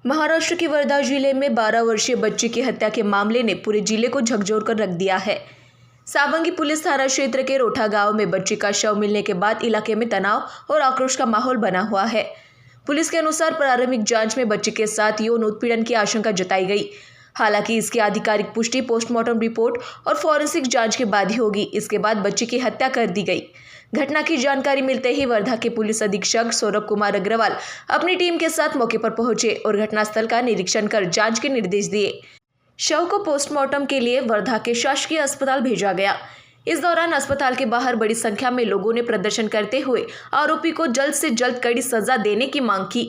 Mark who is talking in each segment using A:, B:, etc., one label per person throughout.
A: महाराष्ट्र के वर्धा जिले में 12 वर्षीय बच्ची की हत्या के मामले ने पूरे जिले को झकझोर कर रख दिया है। सावंगी पुलिस थाना क्षेत्र के रोठा गांव में बच्ची का शव मिलने के बाद इलाके में तनाव और आक्रोश का माहौल बना हुआ है। पुलिस के अनुसार प्रारंभिक जांच में बच्ची के साथ यौन उत्पीड़न की आशंका जताई गई। हालांकि इसकी आधिकारिक पुष्टि पोस्टमार्टम रिपोर्ट और फॉरेंसिक जांच के बाद ही होगी। इसके बाद बच्ची की हत्या कर दी गई। घटना की जानकारी मिलते ही वर्धा के पुलिस अधीक्षक सौरभ कुमार अग्रवाल अपनी टीम के साथ मौके पर पहुंचे और घटनास्थल का निरीक्षण कर जांच के निर्देश दिए। शव को पोस्टमार्टम के लिए वर्धा के शासकीय अस्पताल भेजा गया। इस दौरान अस्पताल के बाहर बड़ी संख्या में लोगों ने प्रदर्शन करते हुए आरोपी को जल्द से जल्द कड़ी सजा देने की मांग की।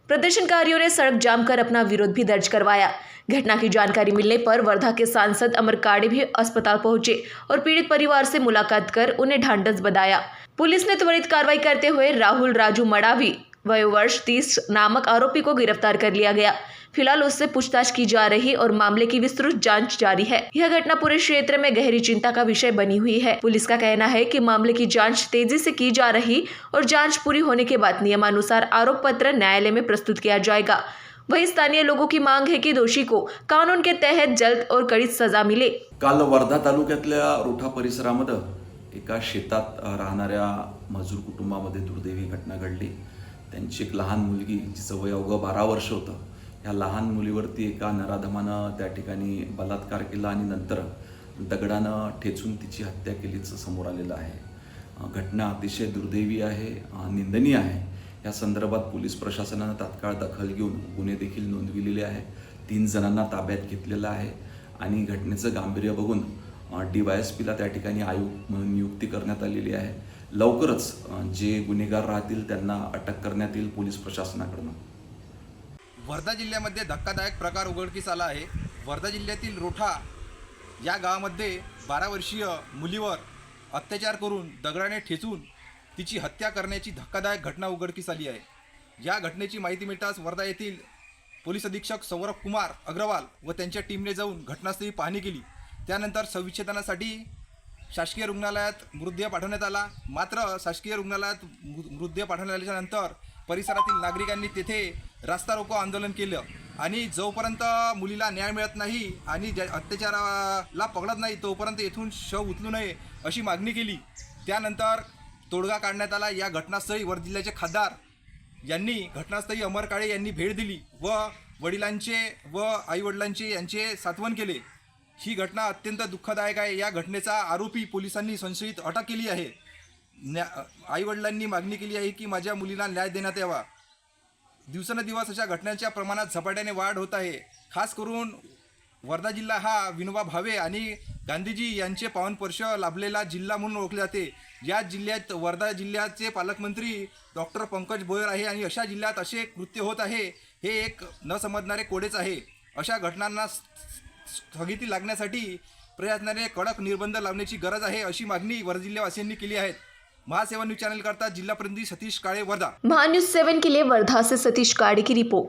A: प्रदर्शनकारियों ने सड़क जाम कर अपना विरोध भी दर्ज करवाया। घटना की जानकारी मिलने पर वर्धा के सांसद अमर काड़े भी अस्पताल पहुंचे और पीड़ित परिवार से मुलाकात कर उन्हें ढांढस बंधाया। पुलिस ने त्वरित कार्रवाई करते हुए राहुल राजू मडावी वय वर्ष 30 नामक आरोपी को गिरफ्तार कर लिया गया। फिलहाल उससे पूछताछ की जा रही और मामले की विस्तृत जांच जारी है। यह घटना पूरे क्षेत्र में गहरी चिंता का विषय बनी हुई है। पुलिस का कहना है कि मामले की जांच तेजी से की जा रही और जांच पूरी होने के बाद नियमानुसार आरोप पत्र न्यायालय में प्रस्तुत किया जाएगा। वहीं स्थानीय लोगों की मांग है कि दोषी को कानून के तहत जल्द और कड़ी सजा मिले।
B: काल वर्धा तालुक्यातल्या रोठा परिसरामध्ये एका शेतात राहणाऱ्या मजूर कुटुंबामध्ये दुर्दैवी घटना घडली। त्यांची एक लहान मुलगी जिचं वय अवघं 12 वर्ष होतं। या लहान मुलीवरती एका नराधमानं त्या ठिकाणी बलात्कार केला आणि नंतर दगडानं ठेचून तिची हत्या केल्याचं समोर आलेलं आहे। घटना अतिशय दुर्दैवी आहे, निंदनीय आहे। या संदर्भात पोलीस प्रशासनाने तात्काळ दखल घेऊन गुन्हे देखील नोंदविलेले आहे। 3 जणांना ताब्यात घेतलेलं आहे आणि घटनेचं गांभीर्य बघून DYSPला त्या ठिकाणी आयुक्त म्हणून नियुक्ती करण्यात आलेली आहे। लवकरच जे गुन्हेगार राहतील त्यांना अटक करण्यात येईल पोलीस प्रशासनाकडून।
C: वर्धा जिल्ह्यामध्ये धक्कादायक प्रकार उघडकीस आला आहे। वर्धा जिल्ह्यातील रोठा या गावामध्ये 12 वर्षीय मुलीवर अत्याचार करून दगडाने ठेचून तिची हत्या करण्याची धक्कादायक घटना उघडकीस आली आहे। या घटनेची माहिती मिळताच वर्धा येथील पोलीस अधीक्षक सौरभ कुमार अग्रवाल व त्यांच्या टीमने जाऊन घटनास्थळी पाहणी केली। त्यानंतर शवविच्छेदनासाठी शासकीय रुग्णालयात मृतदेह पाठवण्यात आला। मात्र शासकीय रुग्णालयात मृतदेह पाठवण्यात आल्यानंतर परिसरातील नागरिकांनी तेथे रास्ता रोको आंदोलन केलं आणि जोपर्यंत मुलीला न्याय मिळत नाही आणि अत्याचाराला पकडत नाही तोपर्यंत येथून शव उचलू नये अशी मागणी केली। त्यानंतर तोडगा काढण्यात आला। या घटनास्थळी वर्धा जिल्ह्याचे खासदार यांनी घटनास्थळी अमर काळे यांनी भेट दिली व वडिलांचे व आईवडिलांचे यांचे सांत्वन केले। ही घटना अत्यंत दुःखदायक आहे। या घटनेचा आरोपी पोलिसांनी संशयित अटक केली आहे। आईवडिलांनी मागणी केली आहे की माझ्या मुलीला न्याय देण्यात यावा। दिवसेंदिवस अशा घटनांच्या प्रमाणात झपाट्याने वाढ होत आहे। खास करून वर्धा जिल्हा हा विनोबा भावे आणि गांधीजी यांचे पावनस्पर्श लाभलेला जिल्हा म्हणून ओळखले जाते। या जिल्ह्यात वर्धा जिल्ह्याचे पालकमंत्री डॉक्टर पंकज भोयर आहे आणि अशा जिल्ह्यात असे कृत्य होत आहे हे एक न समजणारे कोडेच आहे। अशा घटनांना स्थगिती लागण्यासाठी प्रशासनाने कडक निर्बंध लावण्याची गरज आहे अशी मागणी वर्धा जिल्हावासियांनी केली आहे। महासेवा न्यूज चॅनल करता जिल्हा प्रतिनिधी सतीश काळे वर्धा।
A: महान्यूज 7 के लिए वर्धा से सतीश काड़े की रिपोर्ट।